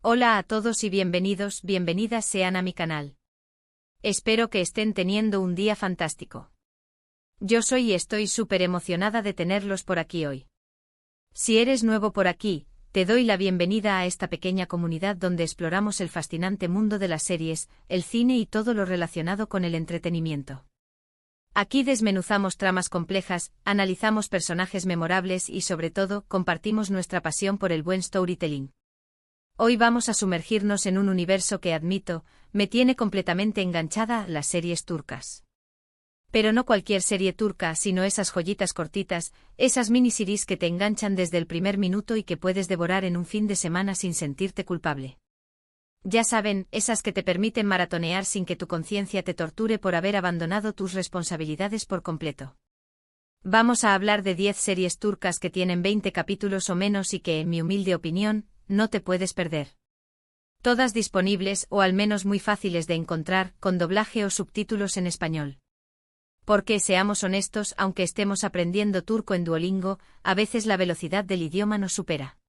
Hola a todos y bienvenidas sean a mi canal. Espero que estén teniendo un día fantástico. Yo soy y estoy súper emocionada de tenerlos por aquí hoy. Si eres nuevo por aquí, te doy la bienvenida a esta pequeña comunidad donde exploramos el fascinante mundo de las series, el cine y todo lo relacionado con el entretenimiento. Aquí desmenuzamos tramas complejas, analizamos personajes memorables y sobre todo, compartimos nuestra pasión por el buen storytelling. Hoy vamos a sumergirnos en un universo que admito, me tiene completamente enganchada a las series turcas. Pero no cualquier serie turca, sino esas joyitas cortitas, esas miniseries que te enganchan desde el primer minuto y que puedes devorar en un fin de semana sin sentirte culpable. Ya saben, esas que te permiten maratonear sin que tu conciencia te torture por haber abandonado tus responsabilidades por completo. Vamos a hablar de 10 series turcas que tienen 20 capítulos o menos y que, en mi humilde opinión, no te puedes perder. Todas disponibles o al menos muy fáciles de encontrar, con doblaje o subtítulos en español. Porque, seamos honestos, aunque estemos aprendiendo turco en Duolingo, a veces la velocidad del idioma nos supera.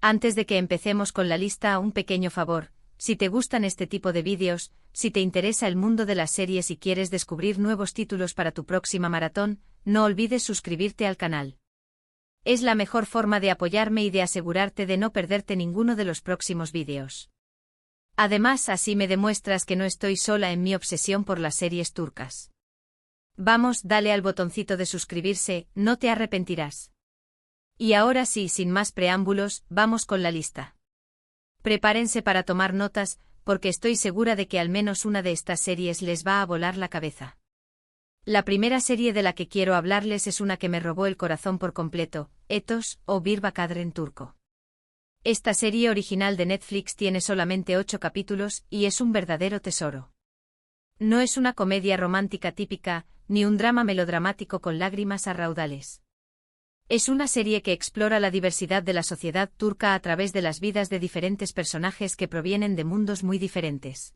Antes de que empecemos con la lista, un pequeño favor: si te gustan este tipo de vídeos, si te interesa el mundo de las series y quieres descubrir nuevos títulos para tu próxima maratón, no olvides suscribirte al canal. Es la mejor forma de apoyarme y de asegurarte de no perderte ninguno de los próximos vídeos. Además, así me demuestras que no estoy sola en mi obsesión por las series turcas. Vamos, dale al botoncito de suscribirse, no te arrepentirás. Y ahora sí, sin más preámbulos, vamos con la lista. Prepárense para tomar notas, porque estoy segura de que al menos una de estas series les va a volar la cabeza. La primera serie de la que quiero hablarles es una que me robó el corazón por completo, Etos, o Bir Bakadre en turco. Esta serie original de Netflix tiene solamente 8 capítulos y es un verdadero tesoro. No es una comedia romántica típica, ni un drama melodramático con lágrimas a raudales. Es una serie que explora la diversidad de la sociedad turca a través de las vidas de diferentes personajes que provienen de mundos muy diferentes.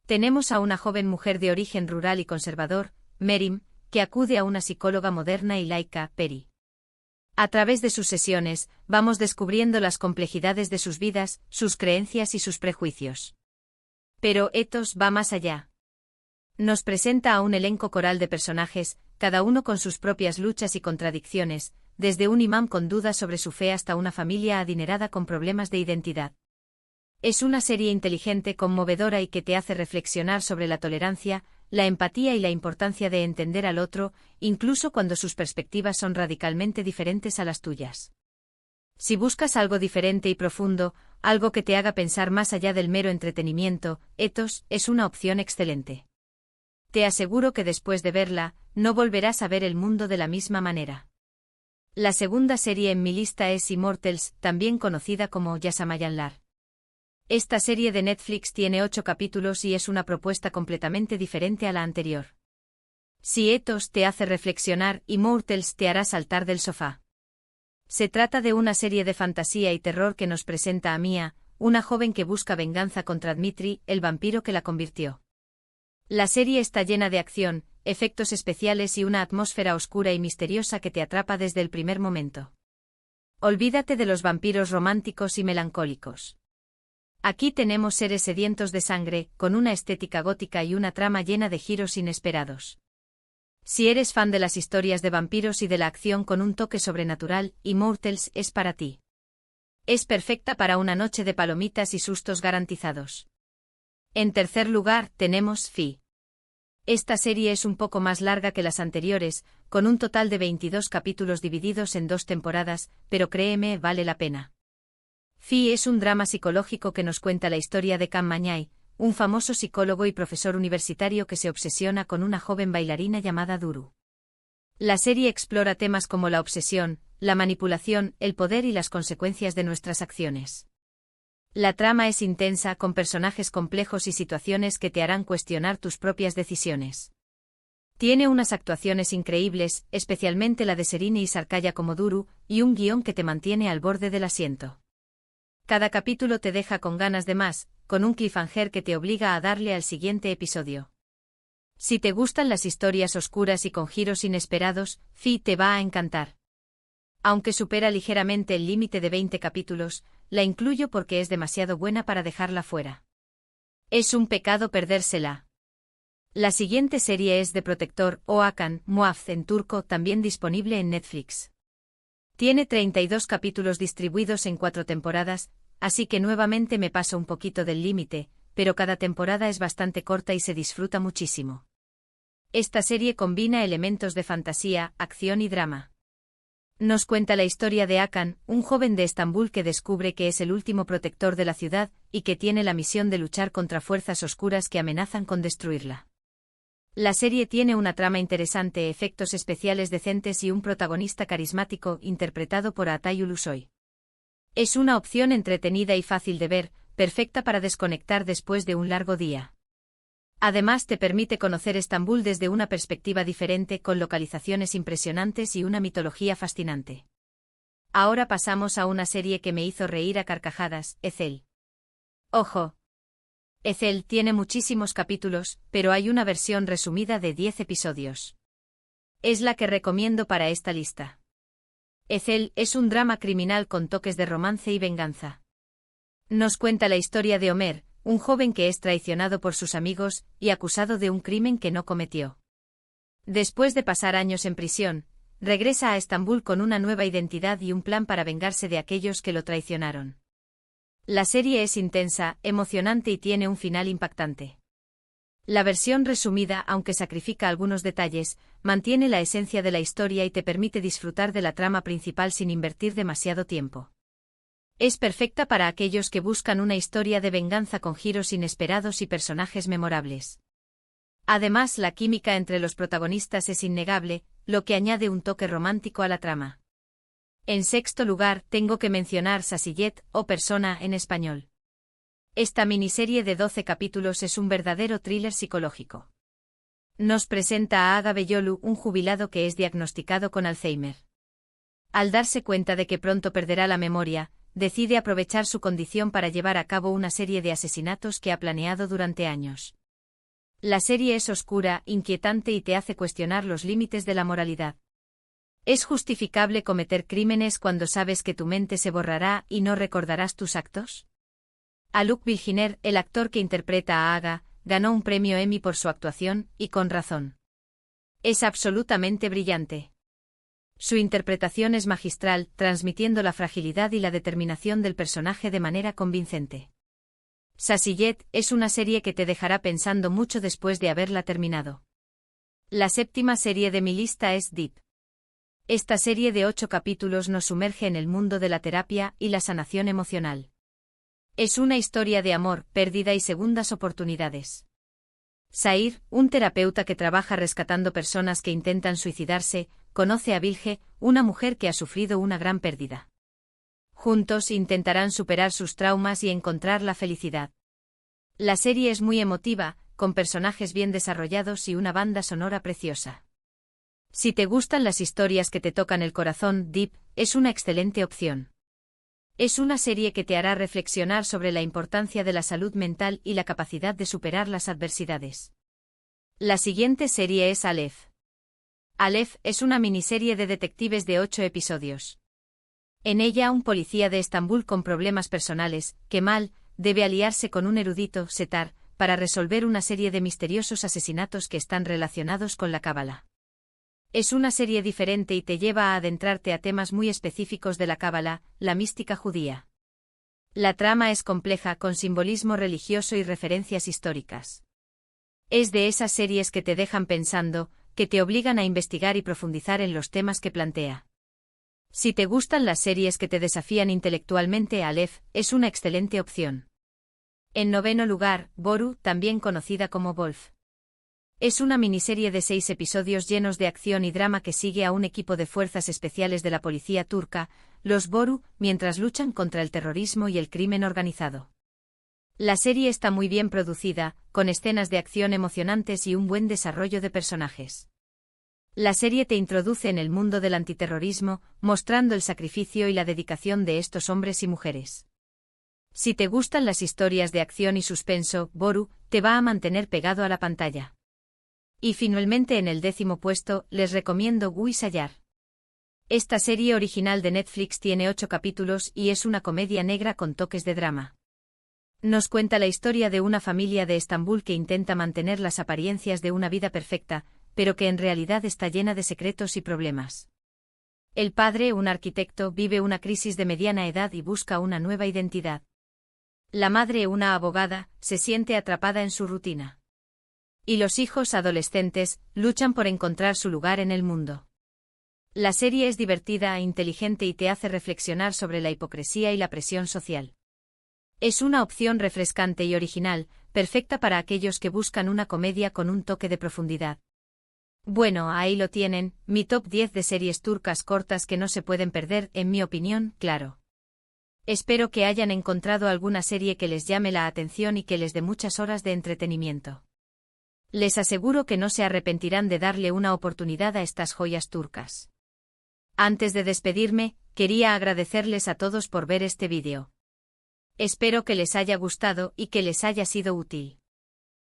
Tenemos a una joven mujer de origen rural y conservador, Merim, que acude a una psicóloga moderna y laica, Peri. A través de sus sesiones, vamos descubriendo las complejidades de sus vidas, sus creencias y sus prejuicios. Pero Etos va más allá. Nos presenta a un elenco coral de personajes, cada uno con sus propias luchas y contradicciones, desde un imán con dudas sobre su fe hasta una familia adinerada con problemas de identidad. Es una serie inteligente, conmovedora y que te hace reflexionar sobre la tolerancia, la empatía y la importancia de entender al otro, incluso cuando sus perspectivas son radicalmente diferentes a las tuyas. Si buscas algo diferente y profundo, algo que te haga pensar más allá del mero entretenimiento, Etos es una opción excelente. Te aseguro que después de verla, no volverás a ver el mundo de la misma manera. La segunda serie en mi lista es Immortals, también conocida como Yaşamayanlar. Esta serie de Netflix tiene 8 capítulos y es una propuesta completamente diferente a la anterior. Si Etos te hace reflexionar, Immortals te hará saltar del sofá. Se trata de una serie de fantasía y terror que nos presenta a Mia, una joven que busca venganza contra Dmitri, el vampiro que la convirtió. La serie está llena de acción, efectos especiales y una atmósfera oscura y misteriosa que te atrapa desde el primer momento. Olvídate de los vampiros románticos y melancólicos. Aquí tenemos seres sedientos de sangre, con una estética gótica y una trama llena de giros inesperados. Si eres fan de las historias de vampiros y de la acción con un toque sobrenatural, Immortals es para ti. Es perfecta para una noche de palomitas y sustos garantizados. En tercer lugar, tenemos Fi. Esta serie es un poco más larga que las anteriores, con un total de 22 capítulos divididos en 2 temporadas, pero créeme, vale la pena. Fi es un drama psicológico que nos cuenta la historia de Can Mañay, un famoso psicólogo y profesor universitario que se obsesiona con una joven bailarina llamada Duru. La serie explora temas como la obsesión, la manipulación, el poder y las consecuencias de nuestras acciones. La trama es intensa, con personajes complejos y situaciones que te harán cuestionar tus propias decisiones. Tiene unas actuaciones increíbles, especialmente la de Serine y Sarkaya como Duru, y un guión que te mantiene al borde del asiento. Cada capítulo te deja con ganas de más, con un cliffhanger que te obliga a darle al siguiente episodio. Si te gustan las historias oscuras y con giros inesperados, Fi te va a encantar. Aunque supera ligeramente el límite de 20 capítulos, la incluyo porque es demasiado buena para dejarla fuera. Es un pecado perdérsela. La siguiente serie es The Protector o Hakan, Muaf en turco, también disponible en Netflix. Tiene 32 capítulos distribuidos en 4 temporadas, así que nuevamente me paso un poquito del límite, pero cada temporada es bastante corta y se disfruta muchísimo. Esta serie combina elementos de fantasía, acción y drama. Nos cuenta la historia de Hakan, un joven de Estambul que descubre que es el último protector de la ciudad y que tiene la misión de luchar contra fuerzas oscuras que amenazan con destruirla. La serie tiene una trama interesante, efectos especiales decentes y un protagonista carismático interpretado por Atay Ulusoy. Es una opción entretenida y fácil de ver, perfecta para desconectar después de un largo día. Además te permite conocer Estambul desde una perspectiva diferente, con localizaciones impresionantes y una mitología fascinante. Ahora pasamos a una serie que me hizo reír a carcajadas, Ezel. Ojo. Ezel tiene muchísimos capítulos, pero hay una versión resumida de 10 episodios. Es la que recomiendo para esta lista. Ezel es un drama criminal con toques de romance y venganza. Nos cuenta la historia de Omer, un joven que es traicionado por sus amigos y acusado de un crimen que no cometió. Después de pasar años en prisión, regresa a Estambul con una nueva identidad y un plan para vengarse de aquellos que lo traicionaron. La serie es intensa, emocionante y tiene un final impactante. La versión resumida, aunque sacrifica algunos detalles, mantiene la esencia de la historia y te permite disfrutar de la trama principal sin invertir demasiado tiempo. Es perfecta para aquellos que buscan una historia de venganza con giros inesperados y personajes memorables. Además, la química entre los protagonistas es innegable, lo que añade un toque romántico a la trama. En sexto lugar, tengo que mencionar Sasiyet, o Persona en español. Esta miniserie de 12 capítulos es un verdadero thriller psicológico. Nos presenta a Aga Beyolu, un jubilado que es diagnosticado con Alzheimer. Al darse cuenta de que pronto perderá la memoria, decide aprovechar su condición para llevar a cabo una serie de asesinatos que ha planeado durante años. La serie es oscura, inquietante y te hace cuestionar los límites de la moralidad. ¿Es justificable cometer crímenes cuando sabes que tu mente se borrará y no recordarás tus actos? Alok Bilginer, el actor que interpreta a Aga, ganó un premio Emmy por su actuación, y con razón. Es absolutamente brillante. Su interpretación es magistral, transmitiendo la fragilidad y la determinación del personaje de manera convincente. Sasiyet es una serie que te dejará pensando mucho después de haberla terminado. La séptima serie de mi lista es Deep. Esta serie de 8 capítulos nos sumerge en el mundo de la terapia y la sanación emocional. Es una historia de amor, pérdida y segundas oportunidades. Sair, un terapeuta que trabaja rescatando personas que intentan suicidarse, conoce a Bilge, una mujer que ha sufrido una gran pérdida. Juntos intentarán superar sus traumas y encontrar la felicidad. La serie es muy emotiva, con personajes bien desarrollados y una banda sonora preciosa. Si te gustan las historias que te tocan el corazón, Deep es una excelente opción. Es una serie que te hará reflexionar sobre la importancia de la salud mental y la capacidad de superar las adversidades. La siguiente serie es Aleph. Aleph es una miniserie de detectives de 8 episodios. En ella, un policía de Estambul con problemas personales, Kemal, debe aliarse con un erudito, Setar, para resolver una serie de misteriosos asesinatos que están relacionados con la cábala. Es una serie diferente y te lleva a adentrarte a temas muy específicos de la cábala, la mística judía. La trama es compleja, con simbolismo religioso y referencias históricas. Es de esas series que te dejan pensando, que te obligan a investigar y profundizar en los temas que plantea. Si te gustan las series que te desafían intelectualmente, Aleph es una excelente opción. En noveno lugar, Boru, también conocida como Wolf. Es una miniserie de 6 episodios llenos de acción y drama que sigue a un equipo de fuerzas especiales de la policía turca, los Boru, mientras luchan contra el terrorismo y el crimen organizado. La serie está muy bien producida, con escenas de acción emocionantes y un buen desarrollo de personajes. La serie te introduce en el mundo del antiterrorismo, mostrando el sacrificio y la dedicación de estos hombres y mujeres. Si te gustan las historias de acción y suspenso, Boru te va a mantener pegado a la pantalla. Y finalmente en el 10º puesto, les recomiendo Gui Sayar. Esta serie original de Netflix tiene 8 capítulos y es una comedia negra con toques de drama. Nos cuenta la historia de una familia de Estambul que intenta mantener las apariencias de una vida perfecta, pero que en realidad está llena de secretos y problemas. El padre, un arquitecto, vive una crisis de mediana edad y busca una nueva identidad. La madre, una abogada, se siente atrapada en su rutina. Y los hijos adolescentes luchan por encontrar su lugar en el mundo. La serie es divertida, inteligente y te hace reflexionar sobre la hipocresía y la presión social. Es una opción refrescante y original, perfecta para aquellos que buscan una comedia con un toque de profundidad. Bueno, ahí lo tienen, mi top 10 de series turcas cortas que no se pueden perder, en mi opinión, claro. Espero que hayan encontrado alguna serie que les llame la atención y que les dé muchas horas de entretenimiento. Les aseguro que no se arrepentirán de darle una oportunidad a estas joyas turcas. Antes de despedirme, quería agradecerles a todos por ver este vídeo. Espero que les haya gustado y que les haya sido útil.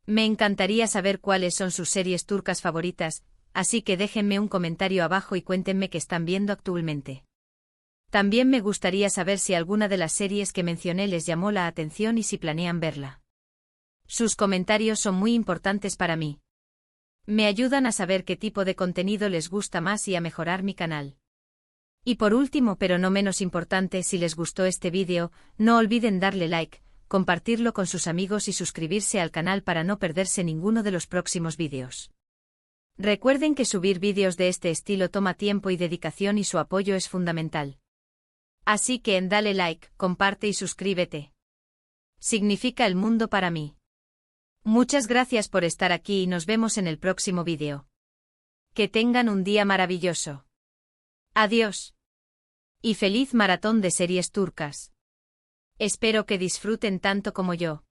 Me encantaría saber cuáles son sus series turcas favoritas, así que déjenme un comentario abajo y cuéntenme qué están viendo actualmente. También me gustaría saber si alguna de las series que mencioné les llamó la atención y si planean verla. Sus comentarios son muy importantes para mí. Me ayudan a saber qué tipo de contenido les gusta más y a mejorar mi canal. Y por último, pero no menos importante, si les gustó este vídeo, no olviden darle like, compartirlo con sus amigos y suscribirse al canal para no perderse ninguno de los próximos vídeos. Recuerden que subir vídeos de este estilo toma tiempo y dedicación y su apoyo es fundamental. Así que dale like, comparte y suscríbete. Significa el mundo para mí. Muchas gracias por estar aquí y nos vemos en el próximo vídeo. Que tengan un día maravilloso. Adiós. Y feliz maratón de series turcas. Espero que disfruten tanto como yo.